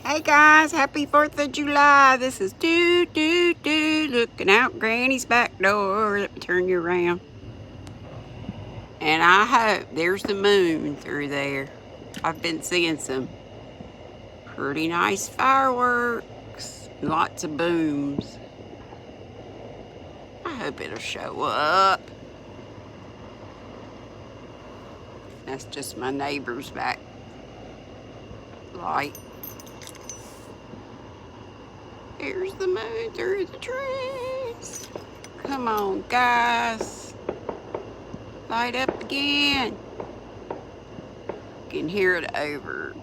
Hey guys, happy 4th of July. This is looking out Granny's back door. Let me turn you around. And I hope there's the moon through there. I've been seeing some pretty nice fireworks and lots of booms. I hope it'll show up. That's just my neighbor's back light. There's the moon through the trees. Come on, guys. Light up again. You can hear it over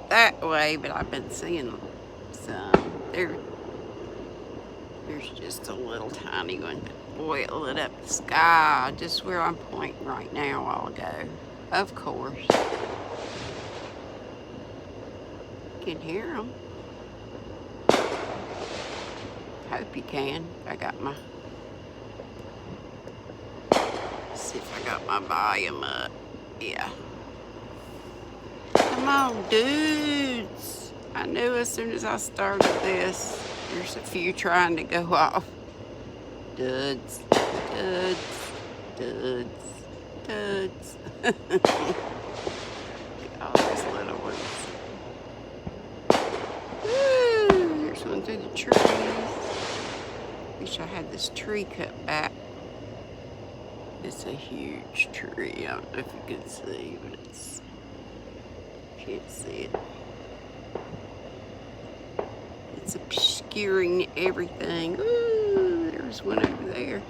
that way, but I've been seeing some. There's just a little tiny one. But boy, it lit up the sky just where I'm pointing right now a while ago. Of course. You can hear them. Hope you can. I got my... See if I got my volume up. Yeah. Come on, dudes. I knew as soon as I started this, there's a few trying to go off. Duds, duds, duds, duds. All these little ones. Woo, there's one through the trees. Wish I had this tree cut back. It's a huge tree. I don't know if you can see, but it's... Can't see it. It's obscuring everything. Ooh, there's one over there.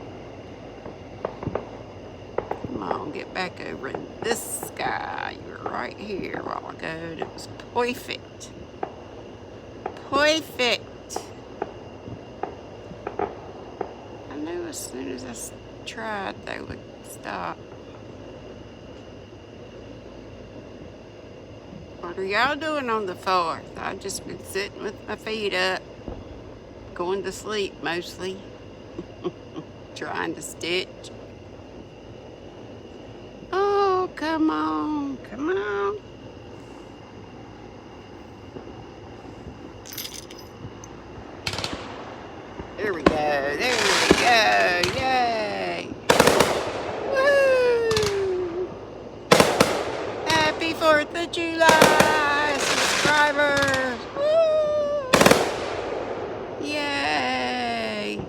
Come on, get back over in this sky. You were right here a while ago, and it was perfect. Perfect. I knew as soon as I tried, they would stop. What are y'all doing on the 4th? I've just been sitting with my feet up, going to sleep mostly, trying to stitch. Oh, come on, come on. There we go, there we go, yay. Woo! Happy 4th of July, subscribers. Woo! Yay.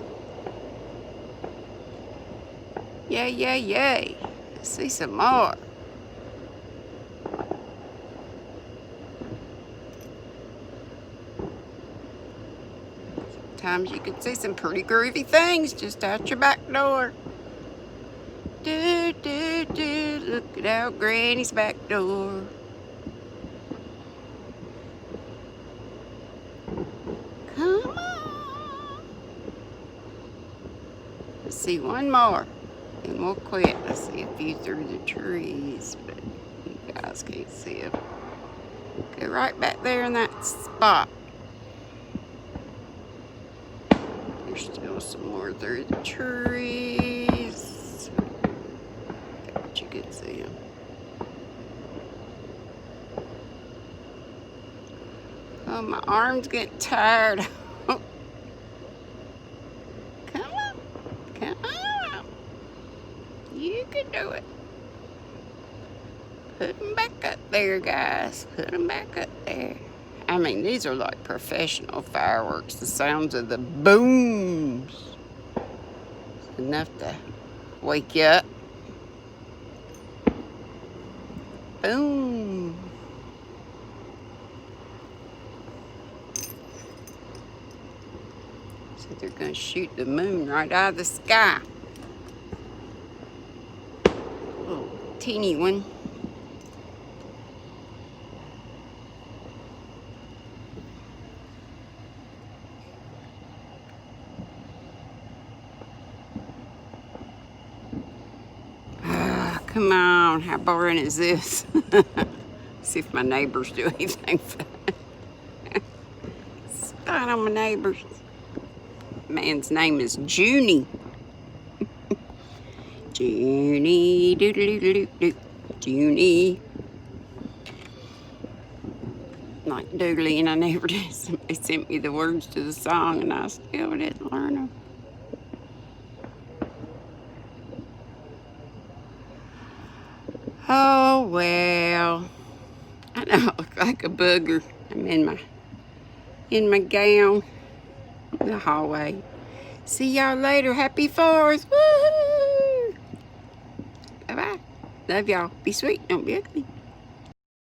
Yay, yay, yay. Let's see some more. Sometimes you can see some pretty groovy things just out your back door. Look out Granny's back door. Come on. Let's see one more, and we'll quit. I see a few through the trees, but you guys can't see them. Go right back there in that spot. There's still some more through the trees. But you can see them. Oh, my arm's getting tired. Come on. Come on. You can do it. Put them back up there, guys. Put them back up there. I mean, these are like professional fireworks. The sounds of the booms. It's enough to wake you up. Boom. So they're going to shoot the moon right out of the sky. Little teeny one. Come on, how boring is this? See if my neighbors do anything fun. Spying on my neighbors. Man's name is Junie. Junie, doodle-doo-doo-doo. Junie. like doodly, and I never did. Somebody sent me the words to the song, and I still didn't learn them. Oh, well. I know I look like a booger. I'm in my gown in the hallway. See y'all later. Happy 4th. Woo! Bye-bye. Love y'all. Be sweet. Don't be ugly.